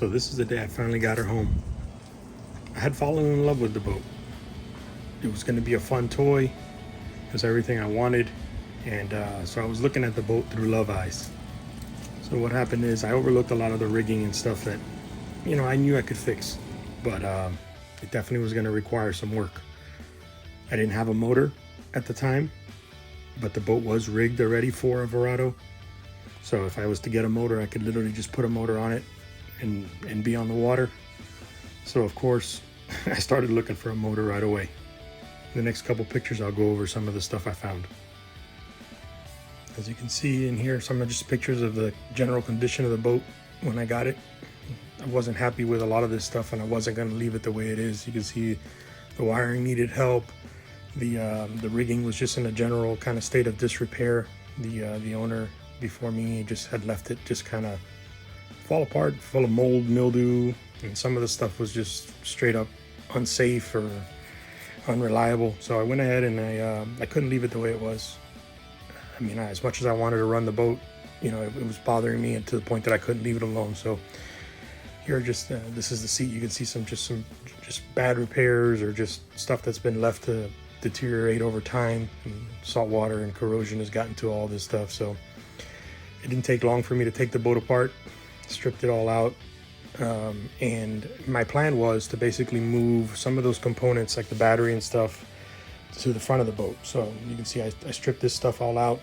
So this is the day I finally got her home. I had fallen in love with the boat. It was going to be a fun toy. It was everything I wanted. And so I was looking at the boat through love eyes. So what happened is I overlooked a lot of the rigging and stuff that, I knew I could fix. But it definitely was going to require some work. I didn't have a motor at the time, but the boat was rigged already for a Verado. So if I was to get a motor, I could literally just put a motor on it and be on the water. So of course, I started looking for a motor right away. In the next couple pictures, I'll go over some of the stuff I found. As you can see in here, some of just pictures of the general condition of the boat when I got it. I wasn't happy with a lot of this stuff, and I wasn't going to leave it the way it is. You can see the wiring needed help. The rigging was just in a general kind of state of disrepair. The owner before me just had left it just kind of fall apart, full of mold, mildew, and some of the stuff was just straight up unsafe or unreliable. So I went ahead and I couldn't leave it the way it was. I mean, as much as I wanted to run the boat, it was bothering me, and to the point that I couldn't leave it alone. So here, this is the seat. You can see some bad repairs or just stuff that's been left to deteriorate over time. And salt water and corrosion has gotten to all this stuff. So it didn't take long for me to take the boat apart, stripped it all out. And my plan was to basically move some of those components, like the battery and stuff, to the front of the boat. So you can see I stripped this stuff all out.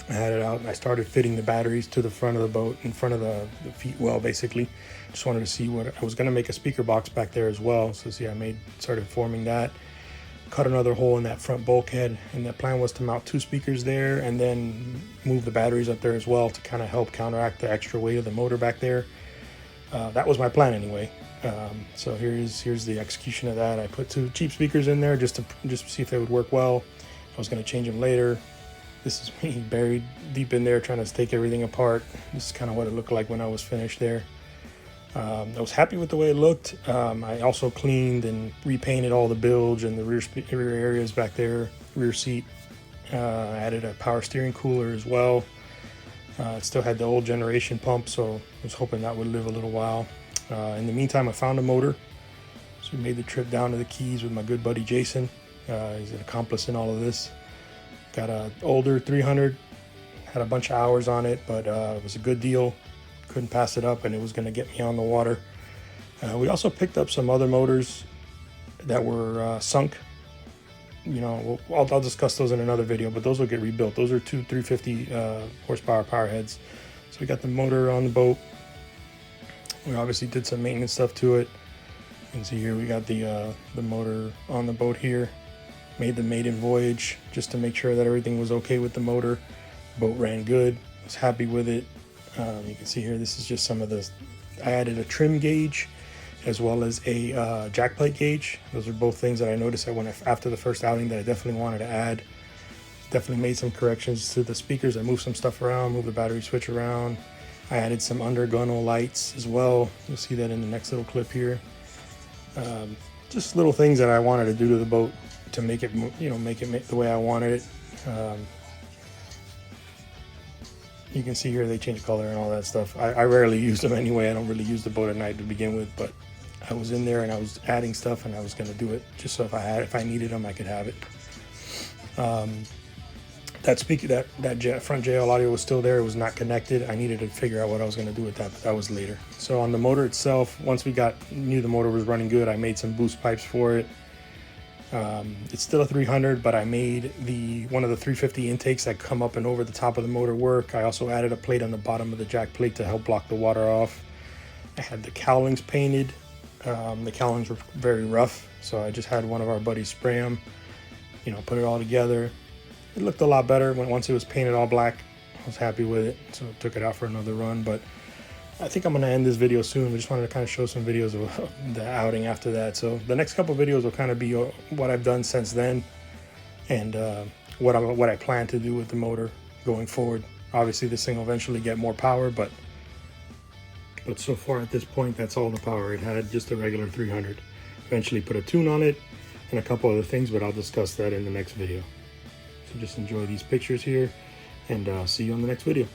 I had it out and I started fitting the batteries to the front of the boat, in front of the feet well, basically. Just wanted to see what I was going to make a speaker box back there as well. So see, started forming that, cut another hole in that front bulkhead, and the plan was to mount 2 speakers there and then move the batteries up there as well to kind of help counteract the extra weight of the motor back there. That was my plan anyway. So here's the execution of that. I put 2 cheap speakers in there just to see if they would work well. I was going to change them later. This is me buried deep in there trying to take everything apart. This is kind of what it looked like when I was finished there. I was happy with the way it looked. I also cleaned and repainted all the bilge and the rear areas back there, rear seat. Added a power steering cooler as well. It still had the old generation pump, so I was hoping that would live a little while. In the meantime, I found a motor. So we made the trip down to the Keys with my good buddy Jason. He's an accomplice in all of this. Got an older 300, had a bunch of hours on it, but it was a good deal. Couldn't pass it up, and it was going to get me on the water. We also picked up some other motors that were sunk. I'll discuss those in another video, but those will get rebuilt. Those are 2 350 horsepower power heads. So we got the motor on the boat. We obviously did some maintenance stuff to it. You can see here we got the motor on the boat here. Made the maiden voyage just to make sure that everything was okay with the motor. Boat ran good. Was happy with it. You can see here, this is just some of the. I added a trim gauge as well as a jack plate gauge. Those are both things that I noticed after the first outing that I definitely wanted to add. Definitely made some corrections to the speakers. I moved some stuff around, moved the battery switch around. I added some under gunnel lights as well. You'll see that in the next little clip here. Just little things that I wanted to do to the boat to make it, make it the way I wanted it. You can see here they change color and all that stuff. I rarely use them anyway. I don't really use the boat at night to begin with, but I was in there and I was adding stuff, and I was going to do it just so if I needed them, I could have it. That front JL audio was still there. It was not connected. I needed to figure out what I was going to do with that, but that was later. So on the motor itself, once we knew the motor was running good, I made some boost pipes for it. It's still a 300, but I made one of the 350 intakes that come up and over the top of the motor work. I also added a plate on the bottom of the jack plate to help block the water off. I had the cowlings painted. The cowlings were very rough, so I just had one of our buddies spray them, put it all together. It looked a lot better once it was painted all black. I was happy with it, so I took it out for another run. But I think I'm going to end this video soon. I just wanted to kind of show some videos of the outing after that. So the next couple videos will kind of be what I've done since then, and what I plan to do with the motor going forward. Obviously, this thing will eventually get more power, but so far at this point, that's all the power. It had just a regular 300. Eventually put a tune on it and a couple other things, but I'll discuss that in the next video. So just enjoy these pictures here, and see you on the next video.